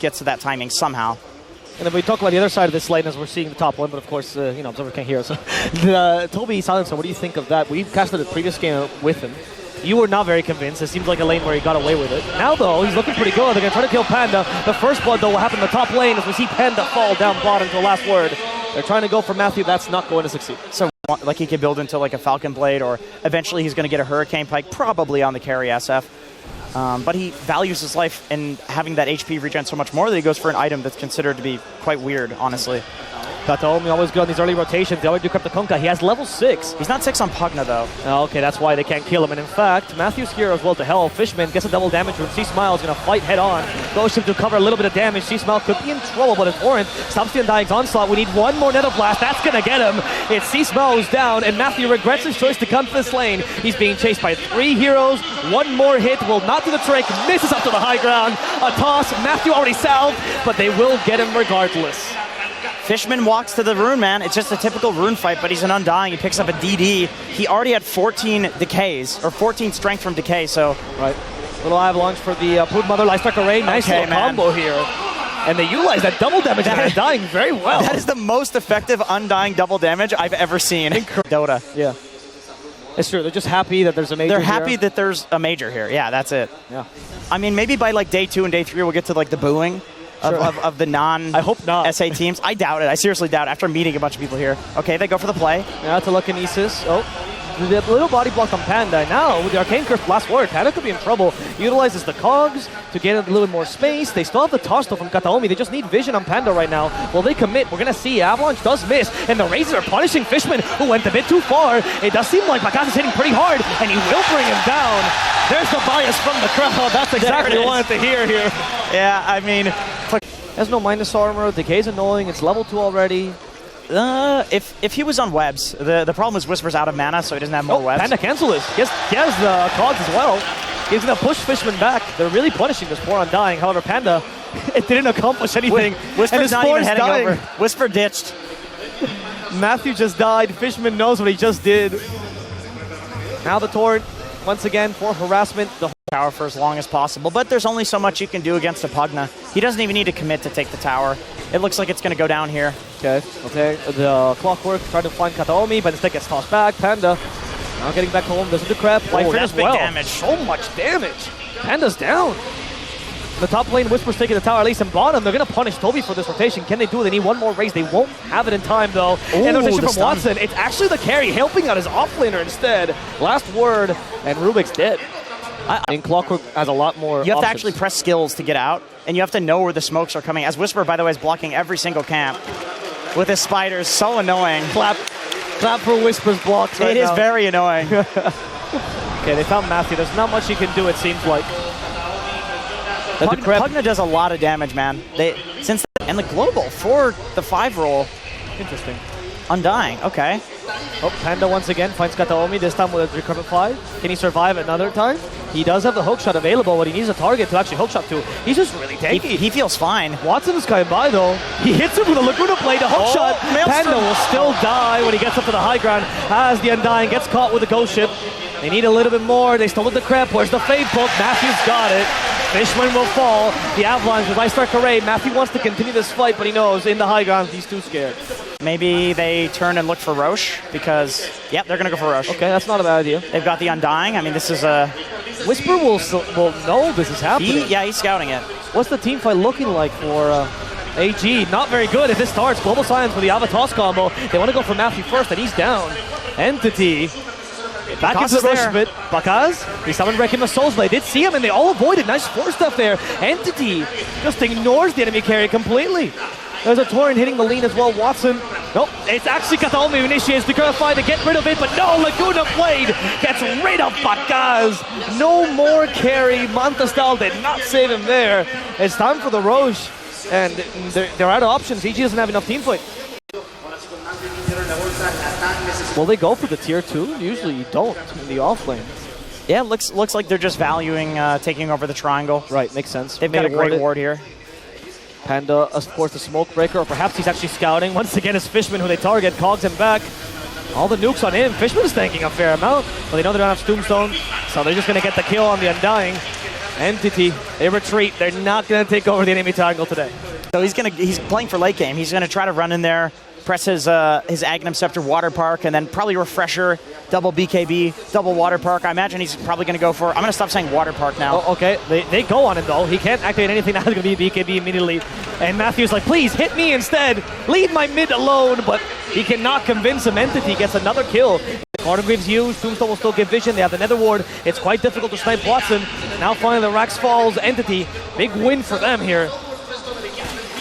gets to that timing somehow. And if we talk about the other side of this lane as we're seeing the top one, but of course, Observer can't hear us. Toby Silencer, what do you think of that? We casted the previous game with him. You were not very convinced. It seems like a lane where he got away with it. Now, though, he's looking pretty good. They're going to try to kill Panda. The first blood, though, will happen in the top lane as we see Panda fall down bottom to the last word. They're trying to go for Matthew. That's not going to succeed. So, like, he could build into, like, a Falcon Blade, or eventually he's going to get a Hurricane Pike, probably on the carry SF. But he values his life and having that HP regen so much more that he goes for an item that's considered to be quite weird, honestly. Kataomi always good on these early rotations. They always do Cryptoconka. He has level 6. He's not 6 on Pugna, though. Oh, okay, that's why they can't kill him. And in fact, Matthew's here as well to help. Fishman gets a double damage room. C-Smile's going to fight head-on. Ghost Ship to cover a little bit of damage. C-Smile could be in trouble, but if Orin stops the Undying's onslaught, we need one more Nether Blast. That's going to get him. It's C-Smile who's down, and Matthew regrets his choice to come to this lane. He's being chased by 3 heroes. One more hit will not do the trick. Misses up to the high ground. A toss. Matthew already salved, but they will get him regardless. Fishman walks to the rune, man. It's just a typical rune fight, but he's an Undying. He picks up a DD. He already had 14 decays, or 14 strength from decay, so... Right. Little avalanche for the Brood Mother Livestock Array. Nice little combo here. And they utilize that double damage on Undying very well. That is the most effective Undying double damage I've ever seen in Dota. Yeah. It's true. They're just happy that there's a major They're happy that there's a major here. Yeah, that's it. Yeah. I mean, maybe by like day 2 and day 3, we'll get to like the booing. Of the I hope not. SA teams. I doubt it. I seriously doubt it after meeting a bunch of people here. Okay, they go for the play. Yeah, telekinesis. Oh, the little body block on Panda. Now, with the Arcane Curse last word, Panda could be in trouble. Utilizes the cogs to get a little bit more space. They still have the toss though from Kataomi. They just need vision on Panda right now. Will they commit? We're going to see. Avalanche does miss, and the Razors are punishing Fishman, who went a bit too far. It does seem like Bacchus is hitting pretty hard, and he will bring him down. There's the bias from the crowd. That's exactly what I wanted to hear here. Yeah, I mean... Has no minus armor, Decay's annoying, it's level 2 already. If he was on webs, the problem is Whisper's out of mana, so he doesn't have more webs. Panda cancel this. He has the cogs as well. He's going to push Fishman back. They're really punishing this poor Undying. However, Panda, it didn't accomplish anything. Whisper's not even heading over. Whisper ditched. Matthew just died. Fishman knows what he just did. Now the Torrent, once again, for harassment. The tower for as long as possible, but there's only so much you can do against a Pugna. He doesn't even need to commit to take the tower. It looks like it's going to go down here. Okay. The Clockwork trying to find Kataomi, but instead gets tossed back. Panda now getting back home. Doesn't do crap. That's big damage. So much damage. Panda's down. The top lane, Whisper's taking the tower, at least in bottom. They're going to punish Toby for this rotation. Can they do it? They need one more raise. They won't have it in time, though. And rotation from Watson. It's actually the carry helping out his offlaner instead. Last word, and Rubik's dead. And Clockwork has a lot more You have options. to actually press skills to get out, and you have to know where the smokes are coming. As Whisper, by the way, is blocking every single camp with his spiders. So annoying. Clap for Whisper's blocks right now. It is very annoying. Okay, they found Matthew. There's not much he can do, it seems like. Pugna does a lot of damage, man. And the global for the 5 roll. Interesting. Undying, okay. Oh, Panda once again finds Kataomi, this time with a recover 5. Can he survive another time? He does have the hookshot available, but he needs a target to actually hookshot to. He's just really tanky. He feels fine. Watson's coming by, though. He hits him with a Laguna Blade, the hookshot. Panda will still die when he gets up to the high ground as the Undying gets caught with the Ghost Ship. They need a little bit more. They stole with the Crep. Where's the Fade Book? Matthew's got it. Fishman will fall. The Avalanche with Livestock Array. Matthew wants to continue this fight, but he knows in the high ground he's too scared. Maybe they turn and look for Roche because, yep, they're going to go for Roche. Okay, that's not a bad idea. They've got the Undying. I mean, this is a... Whisper will know this is happening. He's scouting it. What's the team fight looking like for AG? Not very good if this starts. Global Silence for the Avatos combo. They want to go for Matthew first, and he's down. Entity. Back into the rush bit. Bacchus, he summoned Requiem of Souls. They did see him, and they all avoided. Nice force stuff there. Entity just ignores the enemy carry completely. There's a Torrent hitting the lean as well. Watson. Nope, it's actually Kataomi who initiates the Purify to get rid of it, but no, Laguna Blade gets rid of Bacchus. No more carry. Montastal did not save him there. It's time for the Roche, and they're out of options. EG doesn't have enough team fight. Will they go for the tier 2? Usually you don't in the offlane. Yeah, looks like they're just valuing taking over the triangle. Right, makes sense. They've got a great ward here. Panda, of course, the smoke breaker, or perhaps he's actually scouting. Once again, it's Fishman who they target, cogs him back. All the nukes on him. Fishman is tanking a fair amount, but they know they don't have Tombstone, so they're just going to get the kill on the Undying. Entity, they retreat. They're not going to take over the enemy triangle today. So he's playing for late game. He's going to try to run in there, press his Aghanim Scepter Water Park, and then probably Refresher, double BKB, double Water Park. I imagine he's probably going to go for... I'm going to stop saying Water Park now. Oh, okay, they go on it though. He can't activate anything that's going to be BKB immediately. And Matthew's like, please hit me instead. Leave my mid alone, but he cannot convince him. Entity gets another kill. Ardengrave's used, Tombstone will still get vision, they have the Nether Ward, it's quite difficult to snipe Watson. Now finally the Rax falls, Entity, big win for them here.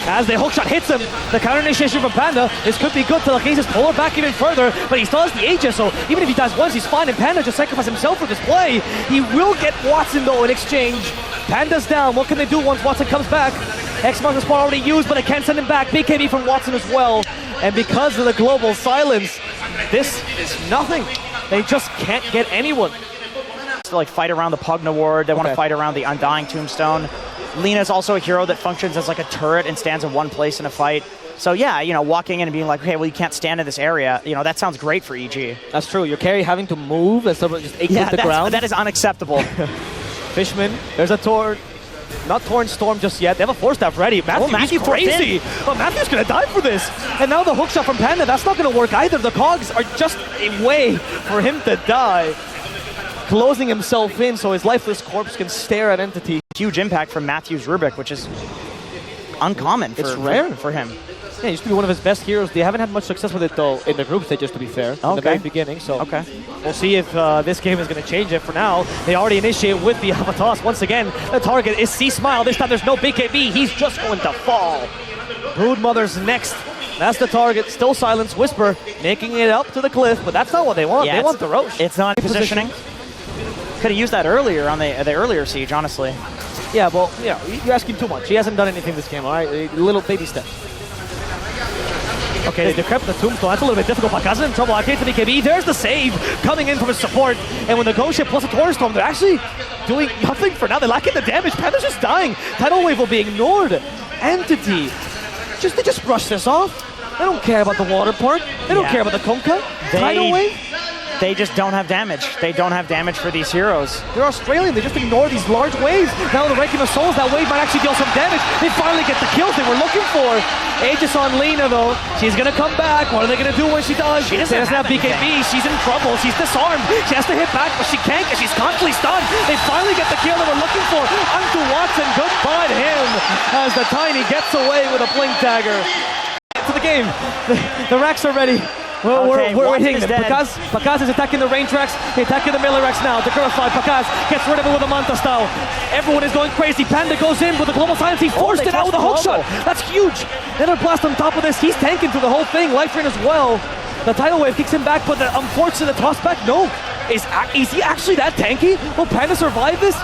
As the hookshot hits him, the counter initiation from Panda, this could be good to Lacaze's pull her back even further, but he still has the Aegis, so even if he dies once, he's fine, and Panda just sacrificed himself for this play. He will get Watson though in exchange. Panda's down, what can they do once Watson comes back? X-Mark the spawn already used, but it can send him back. BKB from Watson as well, and because of the global silence, this is nothing. They just can't get anyone. To like fight around the Pugna Ward, they want to fight around the Undying Tombstone. Lina's also a hero that functions as like a turret and stands in one place in a fight. So yeah, you know, walking in and being like, okay, well you can't stand in this area, you know, that sounds great for EG. That's true, your carry having to move instead of just ache the ground. That is unacceptable. Fishman, there's a Torn. Not Torn Storm just yet. They have a Force Staff ready. Matthew's crazy. But Matthew's going to die for this. And now the hookshot from Panda, that's not going to work either. The cogs are just a way for him to die. Closing himself in so his lifeless corpse can stare at Entity. Huge impact from Matthew's Rubik, which is uncommon. It's rare for him. Yeah, he used to be one of his best heroes. They haven't had much success with it, though, in the group stage, just to be fair, in the very beginning. So we'll see if this game is going to change it. For now, they already initiate with the Avatos. Once again, the target is C-Smile. This time there's no BKB. He's just going to fall. Broodmother's next. That's the target. Still Silence. Whisper making it up to the cliff, but that's not what they want. Yeah, they want the Roche. It's not positioning. Could have used that earlier on the earlier siege, honestly. Yeah, well, yeah, you're asking too much. He hasn't done anything this game, all right? A little baby step. Okay, they decrypt the Tombstone. That's a little bit difficult. Pakaz in trouble. Arcade to BKB. There's the save coming in from his support. And when the Ghost Ship plus a Torn Storm, they're actually doing nothing for now. They're lacking the damage. Panda's just dying. Tidal Wave will be ignored. Entity. They just brush this off. They don't care about the Water Park. They don't care about the Konka. Tidal Wave. They just don't have damage. They don't have damage for these heroes. They're Australian. They just ignore these large waves. Now the Ranking of Souls, that wave might actually deal some damage. They finally get the kills they were looking for. Aegis on Lina, though. She's going to come back. What are they going to do when she does? She doesn't have BKB. She's in trouble. She's disarmed. She has to hit back, but she can't because she's constantly stunned. They finally get the kill they were looking for. Onto Watson. Goodbye to him as the Tiny gets away with a Blink Dagger. To the game. The Racks are ready. Well, we're hitting them. Pakaz is attacking the range Rex, attacking the melee Rex now. Decurify, Pakaz gets rid of it with a Manta style. Everyone is going crazy. Panda goes in with a global silence. He forced it out with a hook shot. That's huge. Another blast on top of this. He's tanking through the whole thing. Life Rain as well. The Tidal Wave kicks him back, but the unfortunate toss back. No. Is he actually that tanky? Will Panda survive this?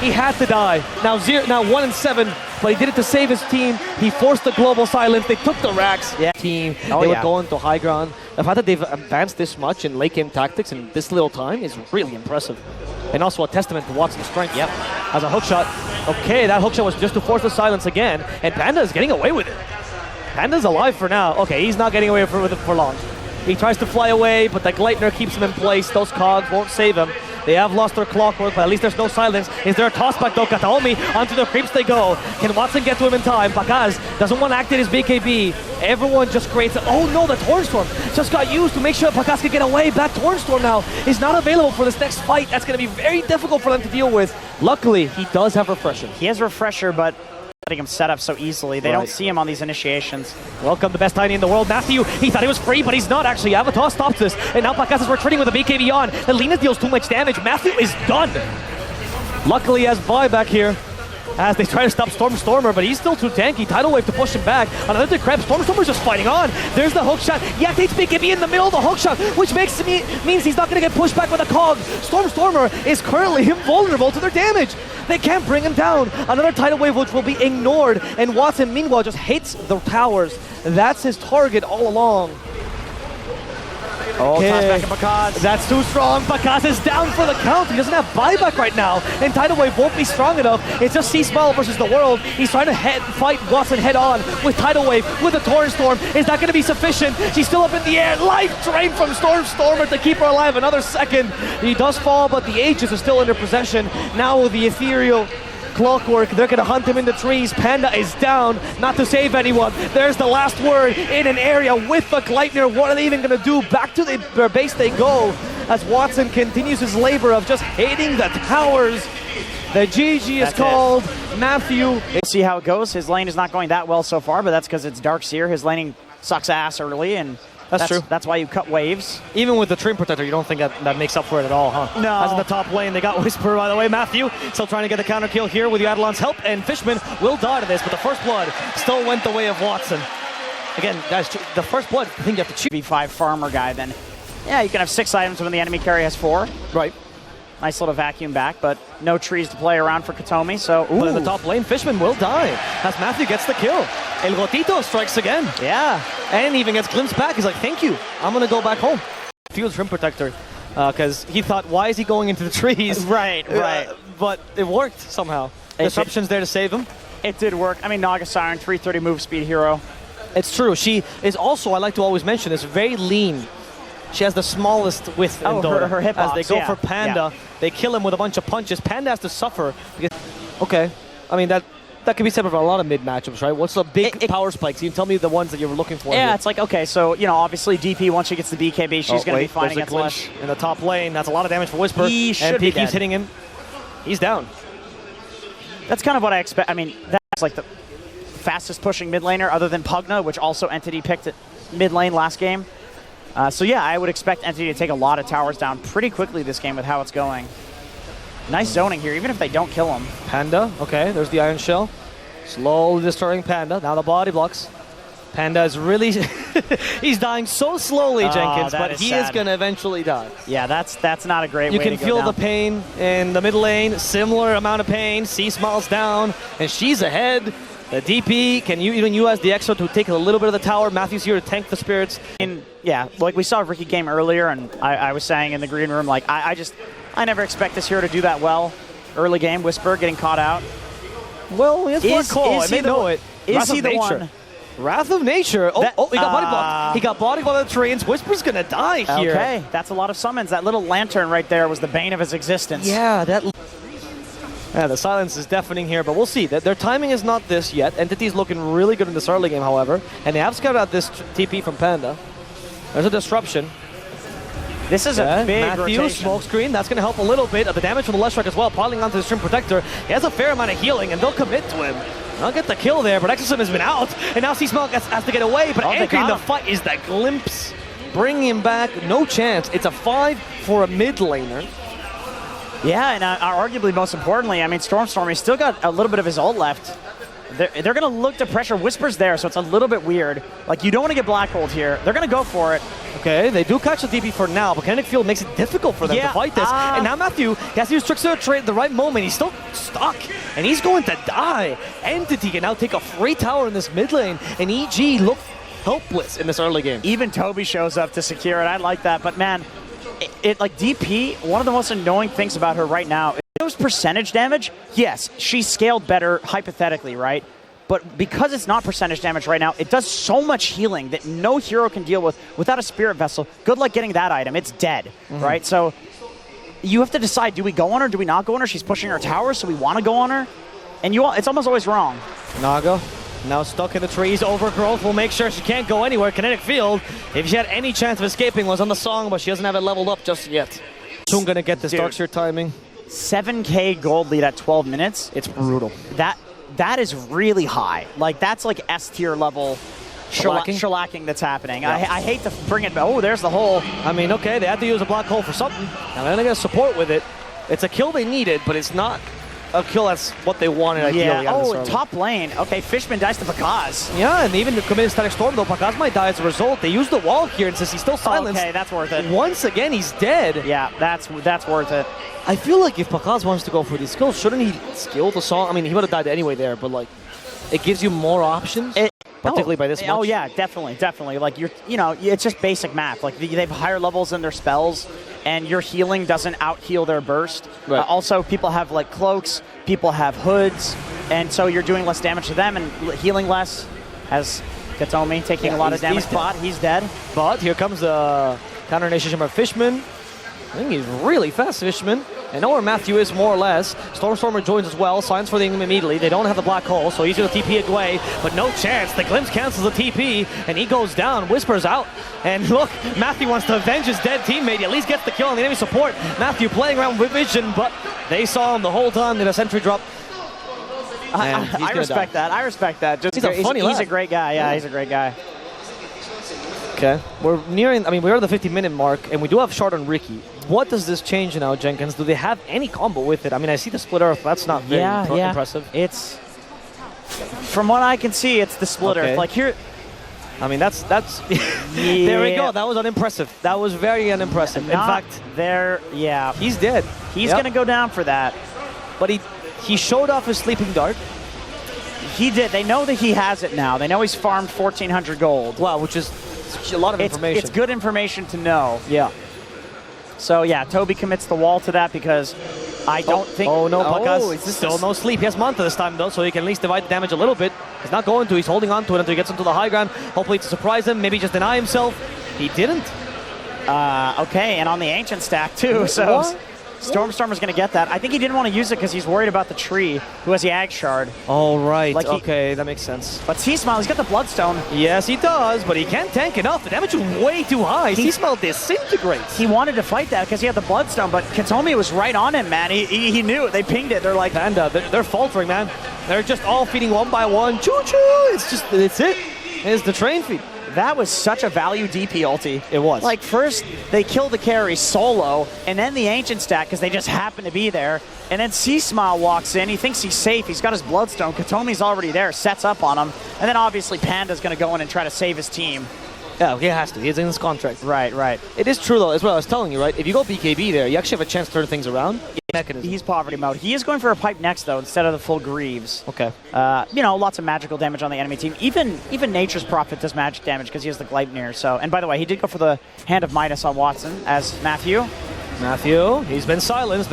He had to die. Now 1-7, but he did it to save his team. He forced the global silence. They took the Rax team. They were going to high ground. The fact that they've advanced this much in late game tactics in this little time is really impressive. And also a testament to Watson's strength. Yep. As a hookshot. Okay, that hookshot was just to force the silence again. And Panda is getting away with it. Panda's alive for now. Okay, he's not getting away with it for long. He tries to fly away, but the Gleipnir keeps him in place. Those cogs won't save him. They have lost their clockwork, but at least there's no silence. Is there a tossback though? Kataomi, onto the creeps they go. Can Watson get to him in time? Pakaz doesn't want to activate his BKB. Everyone just creates it. Oh no, the Tornstorm just got used to make sure Pakaz can get away. That Tornstorm now is not available for this next fight. That's going to be very difficult for them to deal with. Luckily, he does have Refresher. He has Refresher, but letting him set up so easily. They don't see him on these initiations. Welcome, the best Tiny in the world. Matthew, he thought he was free, but he's not actually. Avatar stops this, and now Pakaz is retreating with a BKB on. And Lina deals too much damage. Matthew is done. Luckily, he has buyback here as they try to stop Stormer, but he's still too tanky. Tidal Wave to push him back. Another Decrep. Stormer's just fighting on. There's the hookshot. Yeah, takes BKB in the middle of the hookshot, which means he's not going to get pushed back with a cog. Stormer is currently invulnerable to their damage. They can't bring him down. Another Tidal Wave which will be ignored, and Watson meanwhile just hates the towers. That's his target all along. Oh, toss back at Bakaz. That's too strong. Bakaz is down for the count. He doesn't have buyback right now. And Tidal Wave won't be strong enough. It's just C-Smell versus the world. He's trying to fight Watson head on with Tidal Wave, with the Torrent Storm. Is that going to be sufficient? She's still up in the air. Life drain from Stormer to keep her alive another second. He does fall, but the Aegis is still under possession. Now with the ethereal clockwork, they're gonna hunt him in the trees. Panda is down, not to save anyone. There's the last word in an area with the Gleipnir. What are they even gonna do? Back to their base they go as Watson continues his labor of just hitting the towers. The GG is called. Matthew. We'll see how it goes. His lane is not going that well so far, but that's because it's Darkseer. His laning sucks ass early, and that's true. That's why you cut waves. Even with the Trim Protector, you don't think that makes up for it at all, huh? No. As in the top lane, they got Whisper, by the way. Matthew still trying to get the counter kill here with the Eidolon's help, and Fishman will die to this, but the first blood still went the way of Watson. Again, guys, the first blood, I think you have to choose. V5 farmer guy, then yeah, you can have 6 items when the enemy carry has 4. Right. Nice little vacuum back, but no trees to play around for Katomi, so But in the top lane, Fishman will die as Matthew gets the kill. El Gotito strikes again. Yeah. And even gets glimpsed back. He's like, thank you. I'm going to go back home. Field Trim Protector, because he thought, why is he going into the trees? Right. But it worked somehow. Disruption's there to save him. It did work. I mean, Naga Siren, 330 move speed hero. It's true. She is also, I like to always mention this, very lean. She has the smallest width in Dota. Her hip As they go for Panda, they kill him with a bunch of punches. Panda has to suffer. Okay. I mean, that could be said for a lot of mid matchups, right? What's the big power spikes? You can tell me the ones that you were looking for. Yeah, here. It's like, okay, so, you know, obviously DP, once she gets the BKB, she's going to be fine against Lush. In the top lane, that's a lot of damage for Whisper. He should be keeps dead. hitting him. He's down. That's kind of what I expect. I mean, that's like the fastest pushing mid laner other than Pugna, which also Entity picked at mid lane last game. So yeah, I would expect Entity to take a lot of towers down pretty quickly this game with how it's going. Nice zoning here, even if they don't kill him. Panda, okay, there's the Iron Shell. Slowly destroying Panda. Now the body blocks. Panda is really... he's dying so slowly, Jenkins, but he is going to eventually die. Yeah, that's not a great way to go down. You can feel the pain in the mid lane. Similar amount of pain. C smiles down, and she's ahead. The DP, can you even use the Exo to take a little bit of the tower? Matthew's here to tank the spirits. And yeah, like we saw Ricky game earlier, and I was saying in the green room, like I never expect this hero to do that well. Early game, Whisper getting caught out. Well, it's one call. I may know it. Is he the one? Wrath of Nature. Oh, he got body blocked. He got body blocked by the trains. Whisper's gonna die here. Okay, that's a lot of summons. That little lantern right there was the bane of his existence. Yeah, yeah, the silence is deafening here, but we'll see. Their timing is not this yet. Entity's looking really good in this early game, however. And they have scouted out this TP from Panda. There's a disruption. This is a big Matthew, rotation. smoke screen. That's going to help a little bit of the damage from the Lush Strike as well, piling onto the Trim Protector. He has a fair amount of healing, and they'll commit to him. They'll get the kill there, but Exorcism has been out, and now C-Smell has to get away, but anchoring the fight is the glimpse. Bringing him back, no chance. It's a 5 for a mid laner. Yeah, and arguably most importantly, I mean, Storm's still got a little bit of his ult left. They're going to look to pressure. Whisper's there, so it's a little bit weird. Like, you don't want to get black-holed here. They're going to go for it. Okay, they do catch the DP for now, but Kinetic Field makes it difficult for them to fight this. And now Matthew has to use Trickster trade at the right moment. He's still stuck, and he's going to die. Entity can now take a free tower in this mid lane, and EG look helpless in this early game. Even Toby shows up to secure it. I like that, but man, like DP, one of the most annoying things about her right now is percentage damage. Yes, she's scaled better hypothetically, right? But because it's not percentage damage right now, it does so much healing that no hero can deal with without a Spirit Vessel. Good luck getting that item. It's dead, right? So you have to decide, do we go on her, do we not go on her? She's pushing her tower, so we want to go on her. And it's almost always wrong. Naga, now stuck in the trees. Overgrowth will make sure she can't go anywhere. Kinetic Field, if she had any chance of escaping, was on the song, but she doesn't have it leveled up just yet. Soon gonna get this Darkseer timing. 7K gold lead at 12 minutes. It's brutal. That is really high. Like, that's like S-tier level shellacking that's happening. Yeah. I hate to bring it back. Oh, there's the hole. I mean, okay, they had to use a black hole for something. Now they're going to support with it. It's a kill they needed, but it's not a kill that's what they wanted ideally. Oh, top lane. Okay, Fishman dies to Bakaz. Yeah, and even committed Static Storm, though Bakaz might die as a result. They used the wall here, and since he's still silenced, okay, that's worth it. Once again, he's dead. Yeah, that's worth it. I feel like if Bakaz wants to go for these skills, shouldn't he skill the song? I mean, he would have died anyway there, but like, it gives you more options. particularly by this much. Oh yeah, definitely. Like it's just basic math. Like they have higher levels in their spells, and your healing doesn't out-heal their burst. Right. Also, people have like cloaks, people have hoods, and so you're doing less damage to them and healing less. As Katomi taking a lot of damage. He's dead. But here comes the counter initiation by Fishman. I think he's really fast, Fishman. I know where Matthew is, more or less. Stormstormer joins as well. Signs for the Enigma immediately. They don't have the black hole, so he's going to TP away, but no chance. The Glimpse cancels the TP, and he goes down. Whisper's out. And look, Matthew wants to avenge his dead teammate. He at least gets the kill on the enemy support. Matthew playing around with vision, but they saw him the whole time. Did a sentry drop. I respect that. I respect that. He's a funny lad. He's a great guy. Yeah, he's a great guy. Okay, we're nearing, we're at the 50-minute mark, and we do have Shard on Ricky. What does this change now, Jenkins? Do they have any combo with it? I see the Split Earth. That's not very impressive. It's, from what I can see, it's the Split Earth. Like here... that's there we go. That was unimpressive. That was very unimpressive. In fact, he's dead. He's going to go down for that. But he showed off his Sleeping Dart. He did. They know that he has it now. They know he's farmed 1,400 gold. Wow, which is a lot of information. It's good information to know. Yeah. So yeah, Toby commits the wall to that because I don't think... Oh no, Pakas. Still no sleep. He has Manta this time though, so he can at least divide the damage a little bit. He's not going to. He's holding on to it until he gets into the high ground. Hopefully to surprise him. Maybe just deny himself. He didn't. Okay, and on the Ancient stack too. So what? Stormstormer's going to get that. I think he didn't want to use it because he's worried about the tree, who has the Ag Shard. Oh, right. Okay, that makes sense. But Seasmile, he's got the Bloodstone. Yes, he does, but he can't tank enough. The damage is way too high. Seasmile disintegrates. He wanted to fight that because he had the Bloodstone, but Katomi was right on him, man. He knew it. They pinged it. They're like... Panda, they're faltering, man. They're just all feeding one by one. Choo-choo! It's it. It's the train feed. That was such a value DP ulti. It was. Like, first, they kill the carry solo, and then the Ancient stack because they just happen to be there. And then Seasmile walks in. He thinks he's safe. He's got his Bloodstone. Katomi's already there, sets up on him. And then, obviously, Panda's going to go in and try to save his team. Yeah, he has to. He's in his contract. Right. It is true, though, as well. I was telling you, right? If you go BKB there, you actually have a chance to turn things around. Mechanism. He's poverty mode. He is going for a pipe next, though, instead of the full Greaves. Okay. Lots of magical damage on the enemy team. Even Nature's Prophet does magic damage because he has the Gleipnir. So, and by the way, he did go for the Hand of Midas on Watson as Matthew. He's been silenced.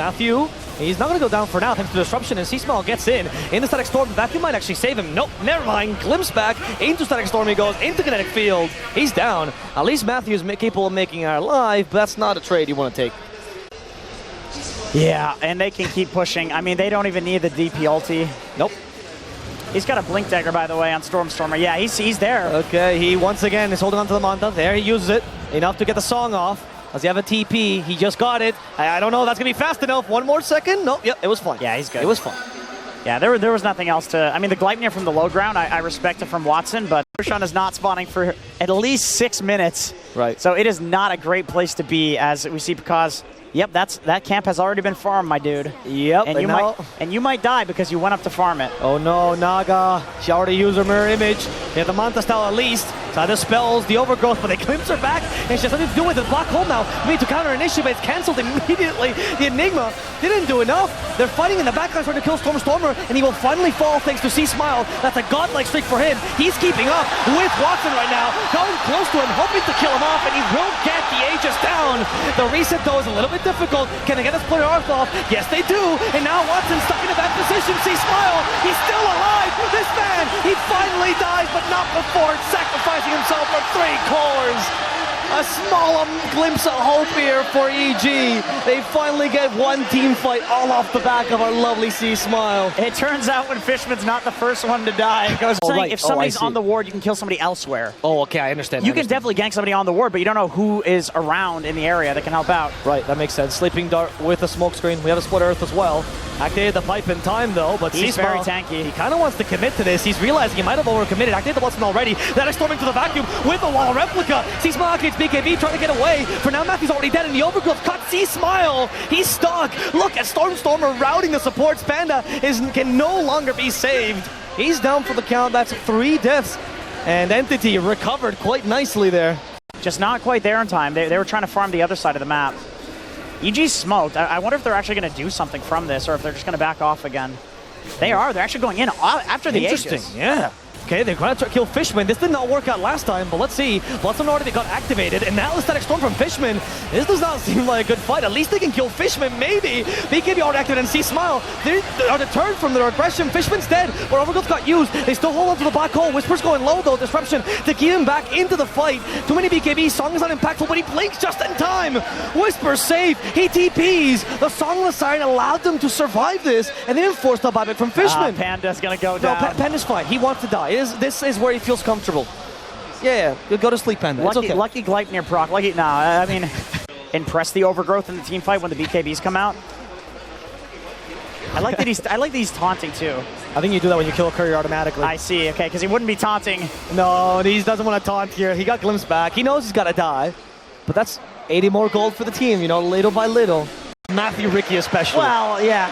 He's not going to go down for now thanks to Disruption, and Seasmile gets in the Static Storm. Vacuum might actually save him. Nope, never mind. Glimpse back into Static Storm he goes, into Kinetic Field. He's down. At least Matthew is capable of making our life, but that's not a trade you want to take. Yeah, and they can keep pushing. They don't even need the DP ulti. Nope. He's got a Blink Dagger, by the way, on Stormstormer. Yeah, he's there. Okay, he once again is holding on to the Manta. There, he uses it. Enough to get the song off. Does he have a TP? He just got it. I don't know. That's going to be fast enough. One more second. Nope. Yep, it was fine. Yeah, he's good. It was fine. Yeah, there was nothing else to... the Gleipnir from the low ground, I respect it from Watson, but Roshan is not spawning for at least 6 minutes. Right. So it is not a great place to be, as we see, because... Yep, that camp has already been farmed, my dude. Yep, and you might die because you went up to farm it. Oh no, Naga. She already used her mirror image. They have the Manta style at least. So that dispels the overgrowth, but they glimpse her back, and she has nothing to do with the black hole now. We need to counter initiative, but it's cancelled immediately. The Enigma didn't do enough. They're fighting in the backline trying to kill Stormstormer, and he will finally fall thanks to Seasmile. That's a godlike streak for him. He's keeping up with Watson right now, going close to him, hoping to kill him off, and he will get the Aegis down. The reset, though, is a little bit difficult. Can they get a Splinter Earth off? Yes, they do. And now Watson's stuck in a bad position. Seasmile, he's still alive. This man, he finally dies, but not before sacrificing himself for 3 cores. A small glimpse of hope here for EG. They finally get one team fight all off the back of our lovely Seasmile. It turns out when Fishman's not the first one to die, it goes if somebody's on the ward, you can kill somebody elsewhere. Oh, okay, I understand. You can definitely gank somebody on the ward, but you don't know who is around in the area that can help out. Right, that makes sense. Sleeping Dart with a smoke screen. We have a Split Earth as well. Activated the pipe in time, though, but he's very tanky. He kind of wants to commit to this. He's realizing he might have overcommitted. Activated the Bloodstone already. That is storming to the vacuum with a wall replica. Seasmile activates BKB, trying to get away. For now, Matthew's already dead, and the overgrowth cut Seasmile. He's stuck. Look at Stormstormer routing the supports. Panda can no longer be saved. He's down for the count. That's 3 deaths. And Entity recovered quite nicely there. Just not quite there in time. They were trying to farm the other side of the map. EG's smoked. I wonder if they're actually going to do something from this, or if they're just going to back off again. They are. They're actually going in after the Aegis. Interesting, yeah. Okay, they're going to kill Fishman. This did not work out last time, but let's see. Bloodstorm already got activated, and now the Static Storm from Fishman. This does not seem like a good fight. At least they can kill Fishman, maybe. BKB already activated, and see Smile. They are deterred from their aggression. Fishman's dead, but Overgrowth got used. They still hold on to the black hole. Whisper's going low, though. Disruption to keep him back into the fight. Too many BKB. Song is not impactful, but he blinks just in time. Whisper's safe. He TPs. The Song of the Siren allowed them to survive this, and they didn't force the buyback from Fishman. Panda's going to go down. No, Panda's fine. He wants to die. This is where he feels comfortable. Yeah, go to sleep, Panda. Lucky, it's okay. Lucky Gleipnir proc. Lucky, no, I mean, impress the Overgrowth in the team fight when the BKBs come out. I like that he's taunting too. I think you do that when you kill a courier automatically. I see, okay, because he wouldn't be taunting. No, he doesn't want to taunt here. He got glimpsed back. He knows he's got to die. But that's 80 more gold for the team, you know, little by little. Matthew Ricky especially. Well, yeah.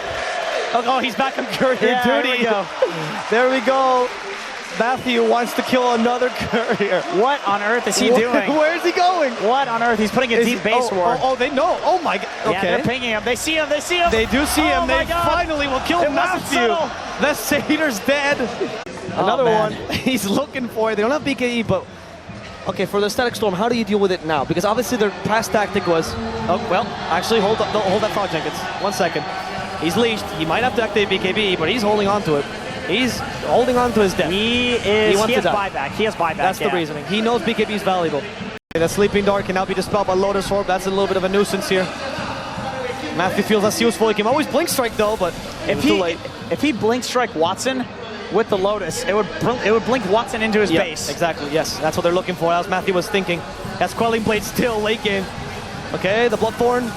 Oh, he's back on courier duty. There we go. There we go. Matthew wants to kill another courier. What on earth is he doing? Where is he going? What on earth? He's putting a deep base ward. Oh, they know. Oh my god. Okay. Yeah, they're pinging him. They see him. They see him. They do see him. They God. finally will kill Matthew. The Satyr's dead. Another one. He's looking for it. They don't have BKE, but okay, for the Static Storm, how do you deal with it now? Because obviously their past tactic was, oh well, actually hold that thought, Jenkins. 1 second. He's leashed. He might have to activate BKB, but he's holding on to it. He's holding on to his death. He has buyback. He has buyback. That's the reasoning. He knows BKB is valuable. The Sleeping Dart can now be dispelled by Lotus Orb. That's a little bit of a nuisance here. Matthew feels that's useful. He can always Blink Strike though, but too late. If he Blink Strike Watson with the Lotus, it would blink Watson into his base. Exactly, yes. That's what they're looking for. As Matthew was thinking. That's Quelling Blade still late game. Okay, the Bloodthorn.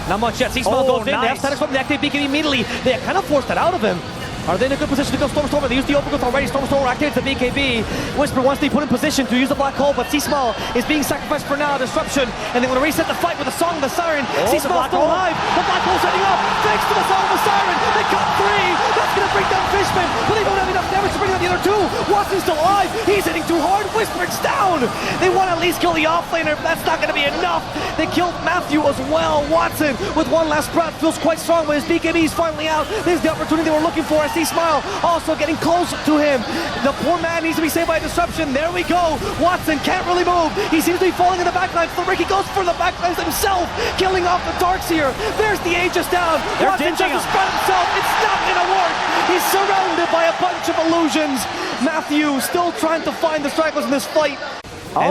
Not much yet. C-Smile goes in. Nice. They have Static Storm. They activate BKB immediately. They kind of forced that out of him. Are they in a good position to go Stormer? They use the Overgrowth already. Stormer activates the BKB. Whisper wants to be put in position to use the black hole, but C-Small is being sacrificed for now. Disruption, and they want to reset the fight with the Song of the Siren. C-Small still alive. The black hole setting up. Thanks to the Song of the Siren. They got 3. That's going to bring down Fishman, but they don't have enough damage to bring down the other 2. Watson's still alive. He's hitting too hard. Whisper's down. They want to at least kill the offlaner, but that's not going to be enough. They killed Matthew as well. Watson, with one last breath, feels quite strong, but his BKB is finally out. There's the opportunity they were looking for. I see Smile also getting close to him. The poor man needs to be saved by a disruption. There we go. Watson can't really move. He seems to be falling in the backlines. So Ricky goes for the backlines himself, killing off the Darks here. There's the Aegis down. Watson tries to spread himself. It's not going to work. He's surrounded by a bunch of illusions. Matthew still trying to find the stragglers in this fight.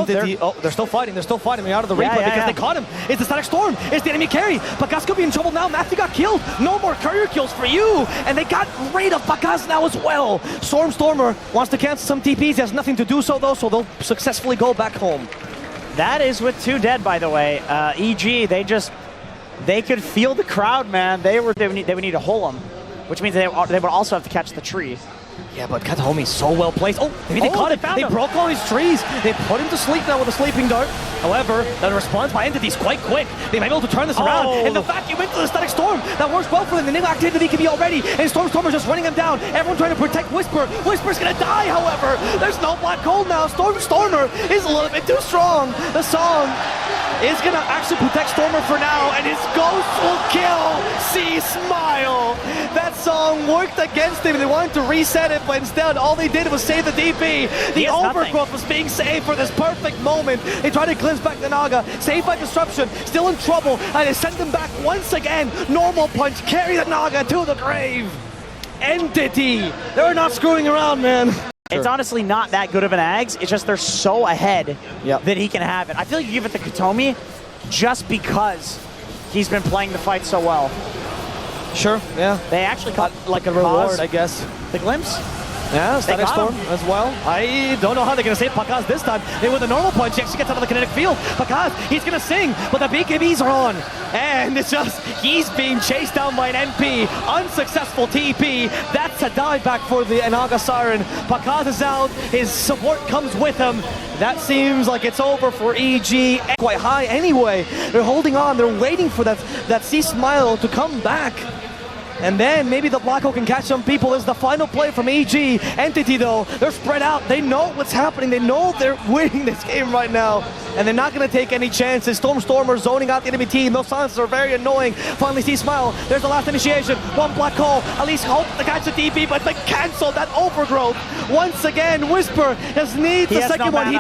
They're still fighting. They're still fighting. They're out of the replay because they caught him. It's the Static Storm. It's the enemy carry. Bakaz could be in trouble now. Matthew got killed. No more courier kills for you. And they got rid of Bakaz now as well. Stormer wants to cancel some TPs. He has nothing to do so though, so they'll successfully go back home. That is with 2 dead, by the way. EG, they could feel the crowd, man. They would need to hole them, which means they would also have to catch the tree. Yeah, but Katahomi's so well placed. Oh, maybe they caught it. They broke all his trees. They put him to sleep now with a Sleeping Dart. However, the response by Entity is quite quick. They might be able to turn this around. And the vacuum into the Static Storm. That works well for them. They've activated the BKB already. And Stormer's just running him down. Everyone trying to protect Whisper. Whisper's going to die, however. There's no black hole now. Stormer is a little bit too strong. The Song is going to actually protect Stormer for now. And his Ghost will kill C-Smile. That Song worked against him. They wanted to reset it, but instead all they did was save the DP. The Overgrowth was being saved for this perfect moment. They tried to glimpse back the Naga. Saved by Disruption. Still in trouble. And they sent them back once again. Normal punch. Carry the Naga to the grave. Entity. They're not screwing around, man. It's honestly not that good of an Ags. It's just they're so ahead that he can have it. I feel like you give it to Katahomi just because he's been playing the fight so well. Sure, yeah. They actually caught like a reward, I guess. The glimpse? Yeah, Static Storm as well. I don't know how they're going to save Bakaz this time. With a normal punch, he actually gets out of the kinetic field. Bakaz, he's going to sing, but the BKBs are on. And it's just, he's being chased down by an MP. Unsuccessful TP. That's a dive back for the Naga Siren. Bakaz is out. His support comes with him. That seems like it's over for EG. Quite high anyway. They're holding on. They're waiting for that C-Smile to come back. And then maybe the Black Hole can catch some people. This is the final play from EG. Entity, though, they're spread out. They know what's happening. They know they're winning this game right now. And they're not going to take any chances. Stormer zoning out the enemy team. Those silences are very annoying. Finally see Smile. There's the last initiation. One Black Hole. At least hope to catch the DP, but they cancel that overgrowth. Once again, Whisper just needs the second one.